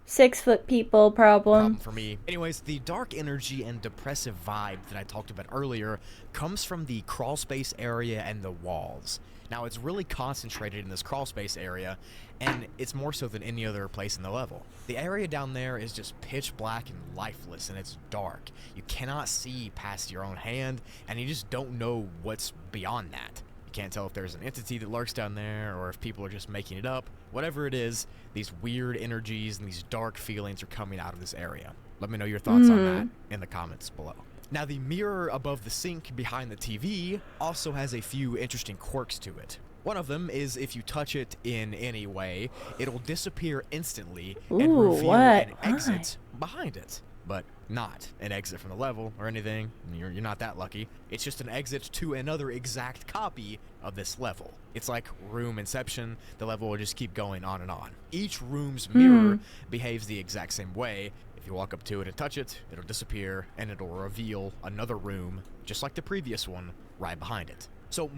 6 foot people problem for me. Anyways, the dark energy and depressive vibe that I talked about earlier comes from the crawl space area and the walls. Now, it's really concentrated in this crawl space area, and it's more so than any other place in the level. The area down there is just pitch black and lifeless, and it's dark. You cannot see past your own hand, and you just don't know what's beyond that. You can't tell if there's an entity that lurks down there, or if people are just making it up. Whatever it is, these weird energies and these dark feelings are coming out of this area. Let me know your thoughts on that in the comments below. Now, the mirror above the sink behind the TV also has a few interesting quirks to it. One of them is if you touch it in any way, it'll disappear instantly and reveal an exit behind it. But not an exit from the level or anything. You're not that lucky. It's just an exit to another exact copy of this level. It's like room inception. The level will just keep going on and on. Each room's mirror behaves the exact same way. If you walk up to it and touch it, it'll disappear and it'll reveal another room, just like the previous one, right behind it. So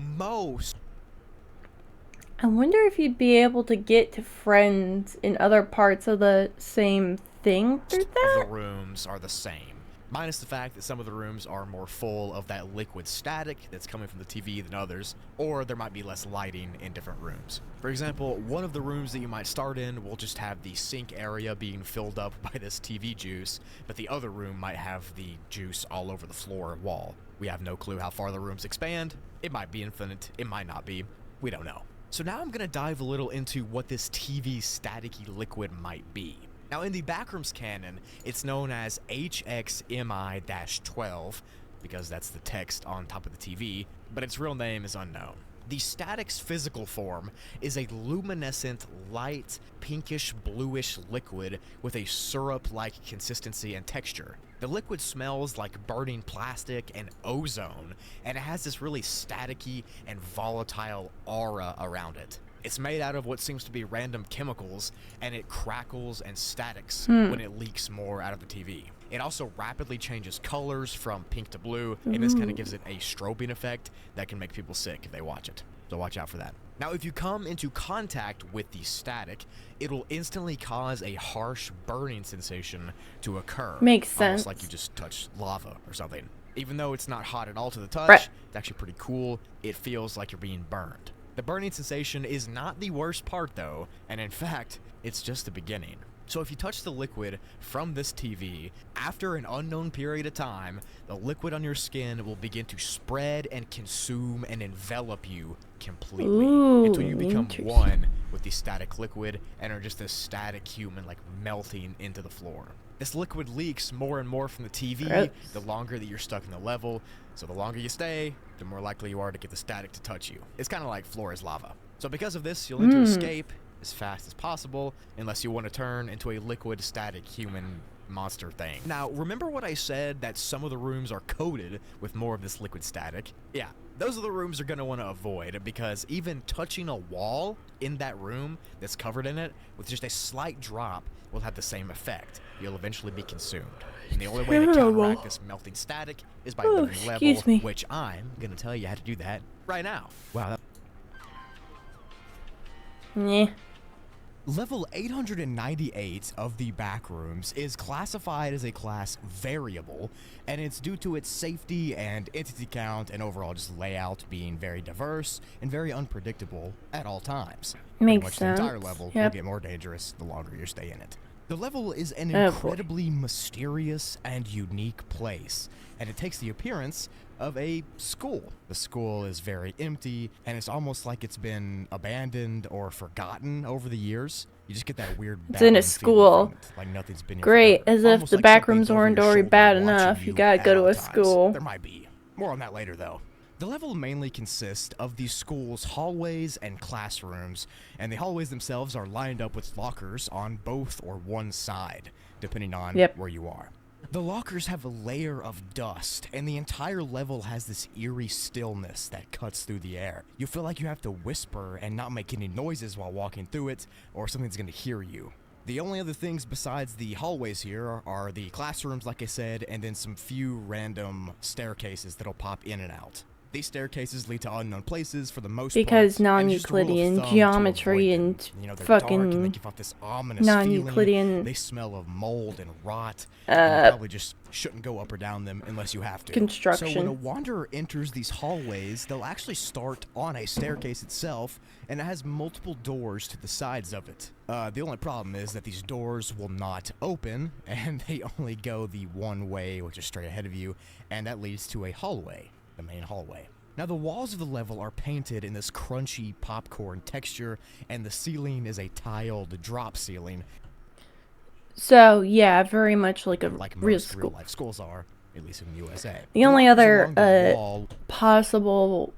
I wonder if you'd be able to get to friends in other parts of the same thing through that? The rooms are the same, minus the fact that some of the rooms are more full of that liquid static that's coming from the TV than others, or there might be less lighting in different rooms. For example, one of the rooms that you might start in will just have the sink area being filled up by this TV juice, but the other room might have the juice all over the floor and wall. We have no clue how far the rooms expand. It might be infinite, it might not be. We don't know. So now I'm going to dive a little into what this TV staticky liquid might be. Now, in the Backrooms canon, it's known as HXMI-12, because that's the text on top of the TV, but its real name is unknown. The static's physical form is a luminescent, light, pinkish, bluish liquid with a syrup-like consistency and texture. The liquid smells like burning plastic and ozone, and it has this really staticky and volatile aura around it. It's made out of what seems to be random chemicals, and it crackles and statics when it leaks more out of the TV. It also rapidly changes colors from pink to blue, and this kind of gives it a strobing effect that can make people sick if they watch it. So watch out for that. Now, if you come into contact with the static, it'll instantly cause a harsh burning sensation to occur. Makes sense. Almost like you just touched lava or something. Even though it's not hot at all to the touch, Right. it's actually pretty cool. It feels like you're being burned. The burning sensation is not the worst part, though, and in fact, it's just the beginning. So if you touch the liquid from this TV, after an unknown period of time, the liquid on your skin will begin to spread and consume and envelop you completely until you become one with the static liquid and are just this static human like melting into the floor. This liquid leaks more and more from the TV Gross. the longer that you're stuck in the level, so the longer you stay, the more likely you are to get the static to touch you. It's kind of like floor is lava. So because of this, you'll need to escape as fast as possible, unless you want to turn into a liquid static human monster thing. Now, remember what I said that some of the rooms are coated with more of this liquid static? Yeah, those are the rooms you're going to want to avoid, because even touching a wall in that room that's covered in it with just a slight drop will have the same effect. You'll eventually be consumed. And the only way to counteract this melting static is by living level, which I'm going to tell you how to do that right now. Wow. Yeah. Level 898 of the backrooms is classified as a class variable, and it's due to its safety and entity count and overall just layout being very diverse and very unpredictable at all times. Makes Pretty much sense. The entire level will get more dangerous the longer you stay in it. The level is an incredibly mysterious and unique place, and it takes the appearance of a school. The school is very empty, and it's almost like it's been abandoned or forgotten over the years. You just get that weird It's in a school. like nothing's been here Great, forever. as if Almost the like backrooms something's over weren't your already shoulder bad watching enough. You you gotta at go to all a times. school. There might be. More on that later, though. The level mainly consists of the school's hallways and classrooms, and the hallways themselves are lined up with lockers on both or one side, depending on where you are. The lockers have a layer of dust, and the entire level has this eerie stillness that cuts through the air. You feel like you have to whisper and not make any noises while walking through it, or something's gonna hear you. The only other things besides the hallways here are the classrooms, like I said, and then some few random staircases that'll pop in and out. These staircases lead to unknown places for the most part. Because and it's just a rule of non-Euclidean thumb to geometry avoid them. and You know, they're dark fucking and they give off this ominous non-Euclidean. feeling. They smell of mold and rot. And you probably just shouldn't go up or down them unless you have to. Construction. So when a wanderer enters these hallways, they'll actually start on a staircase itself, and it has multiple doors to the sides of it. The only problem is that these doors will not open, and they only go the one way, which is straight ahead of you, and that leads to a hallway, the main hallway. Now, the walls of the level are painted in this crunchy popcorn texture, and the ceiling is a tiled drop ceiling. So, yeah, very much like a Like real most school. real-life schools are, at least in the USA. The only walls other along the wall possible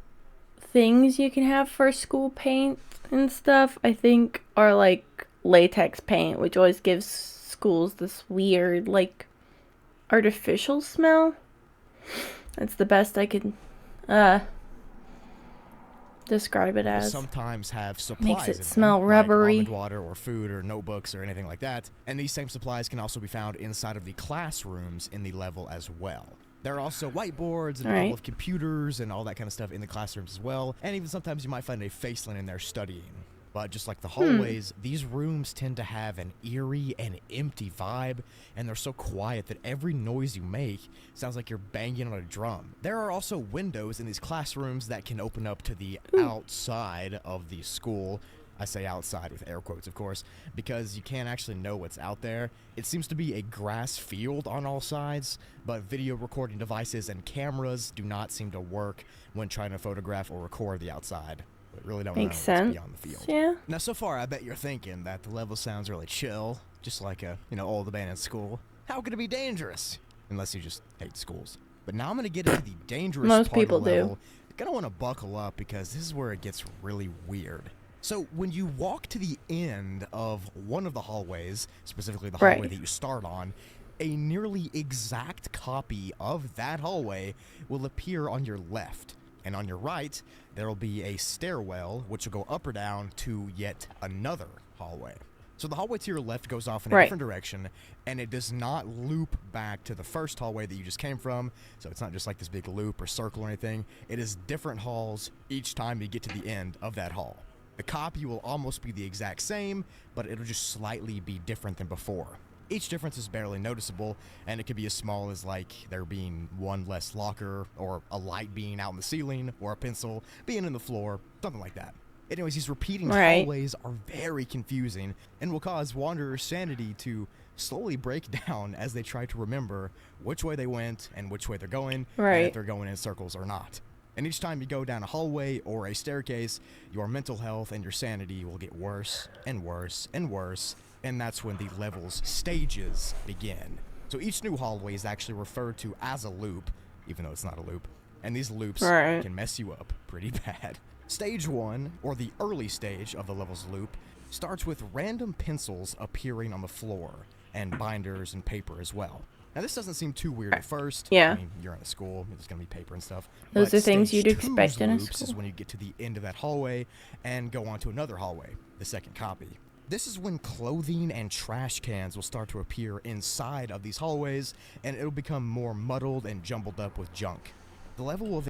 things you can have for school paint and stuff, I think, are like latex paint, which always gives schools this weird, like, artificial smell. That's the best I could describe it as. sometimes have supplies Makes it in them, smell like rubbery. almond water or food or notebooks or anything like that, and these same supplies can also be found inside of the classrooms in the level as well. There are also whiteboards and a couple of computers and all that kind of stuff in the classrooms as well, and even sometimes you might find a faceline in there studying. But just like the hallways, these rooms tend to have an eerie and empty vibe, and they're so quiet that every noise you make sounds like you're banging on a drum. There are also windows in these classrooms that can open up to the outside of the school. I say outside with air quotes, of course, because you can't actually know what's out there. It seems to be a grass field on all sides, but video recording devices and cameras do not seem to work when trying to photograph or record the outside. But really don't know what's beyond the field. Yeah. Now, so far, I bet you're thinking that the level sounds really chill, just like a, old abandoned school. How could it be dangerous? Unless you just hate schools. But now I'm going to get into the dangerous Most part people of the do. level, gonna want to buckle up because this is where it gets really weird. So when you walk to the end of one of the hallways, specifically the hallway that you start on, a nearly exact copy of that hallway will appear on your left. And on your right, there will be a stairwell which will go up or down to yet another hallway. So the hallway to your left goes off in a different direction, and it does not loop back to the first hallway that you just came from. So it's not just like this big loop or circle or anything. It is different halls each time you get to the end of that hall. The copy will almost be the exact same, but it'll just slightly be different than before. Each difference is barely noticeable, and it could be as small as like there being one less locker, or a light being out in the ceiling, or a pencil being in the floor, something like that. Anyways, these repeating hallways are very confusing and will cause wanderers' sanity to slowly break down as they try to remember which way they went and which way they're going, and if they're going in circles or not. And each time you go down a hallway or a staircase, your mental health and your sanity will get worse and worse and worse, and that's when the level's stages begin. So each new hallway is actually referred to as a loop, even though it's not a loop, and these loops can mess you up pretty bad. Stage 1, or the early stage of the level's loop, starts with random pencils appearing on the floor, and binders and paper as well. Now this doesn't seem too weird at first. I mean, you're in a school, there's gonna be paper and stuff. Those are things you'd expect in a school. Is when you get to the end of that hallway and go on to another hallway, the second copy. This is when clothing and trash cans will start to appear inside of these hallways, and it'll become more muddled and jumbled up with junk. The level will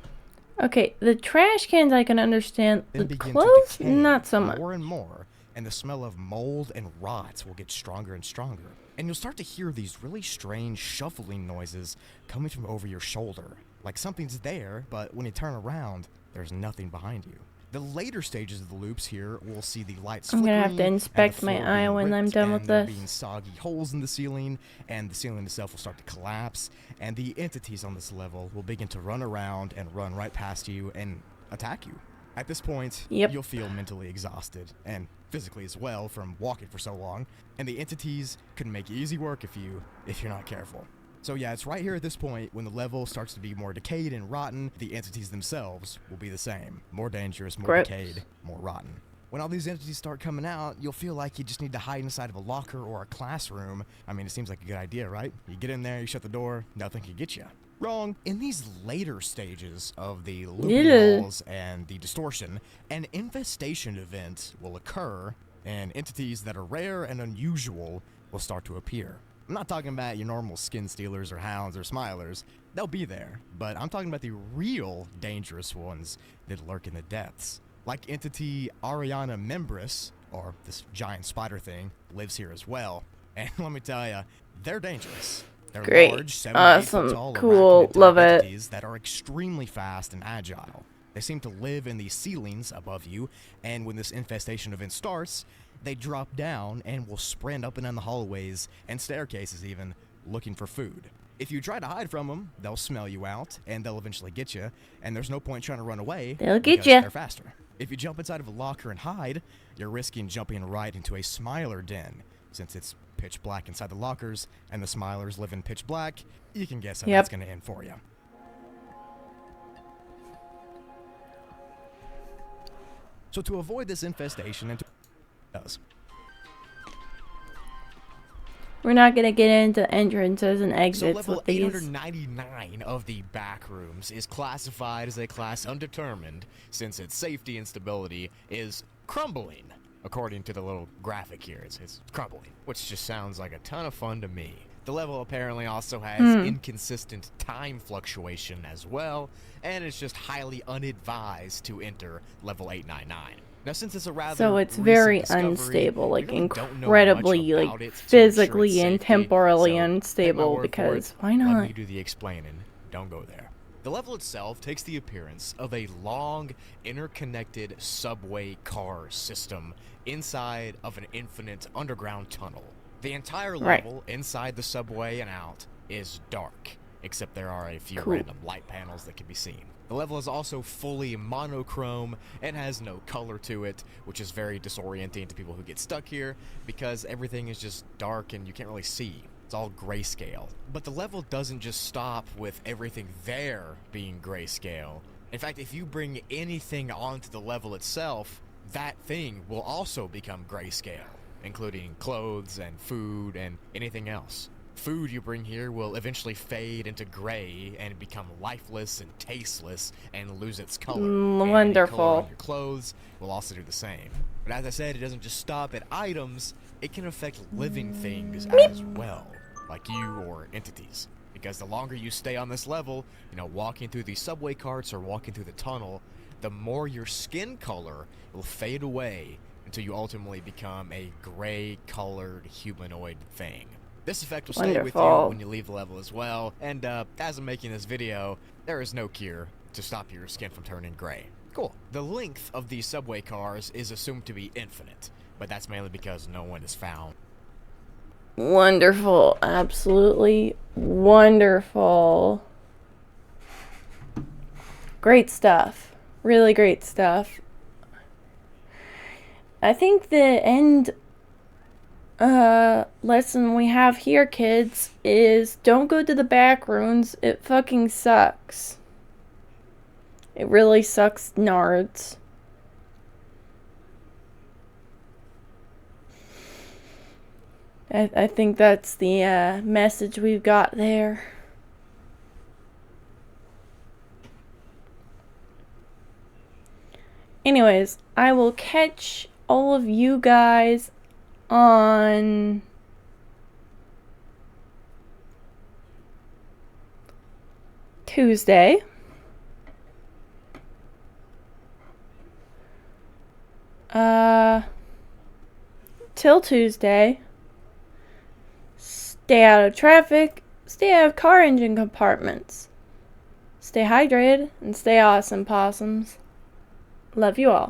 Okay, the trash cans I can understand. The clothes, not so much. More and more, and the smell of mold and rot will get stronger and stronger. And you'll start to hear these really strange shuffling noises coming from over your shoulder. Like something's there, but when you turn around, there's nothing behind you. The later stages of the loops here will see the lights flickering. I'm gonna have to inspect my eye when I'm done with this. Being soggy holes in the ceiling, and the ceiling itself will start to collapse, and the entities on this level will begin to run around and run right past you and attack you. At this point, you'll feel mentally exhausted, and physically as well from walking for so long, and the entities can make easy work of you if you're not careful. So yeah, it's right here at this point when the level starts to be more decayed and rotten, the entities themselves will be the same. More dangerous, more decayed, more rotten. When all these entities start coming out, you'll feel like you just need to hide inside of a locker or a classroom. I mean, it seems like a good idea, right? You get in there, you shut the door, nothing can get you. Wrong. In these later stages of the looping walls and the distortion, an infestation event will occur, and entities that are rare and unusual will start to appear. I'm not talking about your normal skin stealers or hounds or smilers. They'll be there, but I'm talking about the real dangerous ones that lurk in the depths. Like entity Ariana Membris, or this giant spider thing, lives here as well. And let me tell you, they're dangerous. They're large, 7 to 8 foot tall, cool, love it. Entities that are extremely fast and agile. They seem to live in the ceilings above you, and when this infestation event starts, they drop down and will sprint up and down the hallways and staircases even, looking for food. If you try to hide from them, they'll smell you out, and they'll eventually get you, and there's no point trying to run away. They'll get you. They're faster. If you jump inside of a locker and hide, you're risking jumping right into a smiler den. Since it's pitch black inside the lockers, and the smilers live in pitch black, you can guess how that's going to end for you. So to avoid this infestation and we're not gonna get into entrances and exits so with these. level 899 of the backrooms is classified as a class undetermined, since its safety and stability is crumbling. According to the little graphic here, it's crumbling, which just sounds like a ton of fun to me. The level apparently also has inconsistent time fluctuation as well, and it's just highly unadvised to enter level 899. Now, since it's a rather so it's very unstable, like incredibly, like physically and temporally unstable. Because why not? Let me do the explaining. Don't go there. The level itself takes the appearance of a long, interconnected subway car system inside of an infinite underground tunnel. The entire level inside the subway and out is dark, except there are a few random light panels that can be seen. The level is also fully monochrome and has no color to it, which is very disorienting to people who get stuck here because everything is just dark and you can't really see. It's all grayscale. But the level doesn't just stop with everything there being grayscale. In fact, if you bring anything onto the level itself, that thing will also become grayscale, including clothes and food and anything else. Food you bring here will eventually fade into gray and become lifeless and tasteless and lose its color. And any color Wonderful. on your clothes will also do the same. But as I said, it doesn't just stop at items, it can affect living things as well, like you or entities. Because the longer you stay on this level, walking through these subway carts or walking through the tunnel, the more your skin color will fade away until you ultimately become a gray-colored humanoid thing. This effect will stay with you Wonderful. when you leave the level as well, and as I'm making this video, there is no cure to stop your skin from turning gray. Cool. The length of these subway cars is assumed to be infinite, but that's mainly because no one is found. Wonderful. Absolutely wonderful. Great stuff. Really great stuff. I think the end lesson we have here, kids, is don't go to the back rooms. It fucking sucks. It really sucks, nards. I think that's the message we've got there. Anyways, I will catch all of you guys on Tuesday. Till Tuesday. Stay out of traffic. Stay out of car engine compartments. Stay hydrated and stay awesome, possums. Love you all.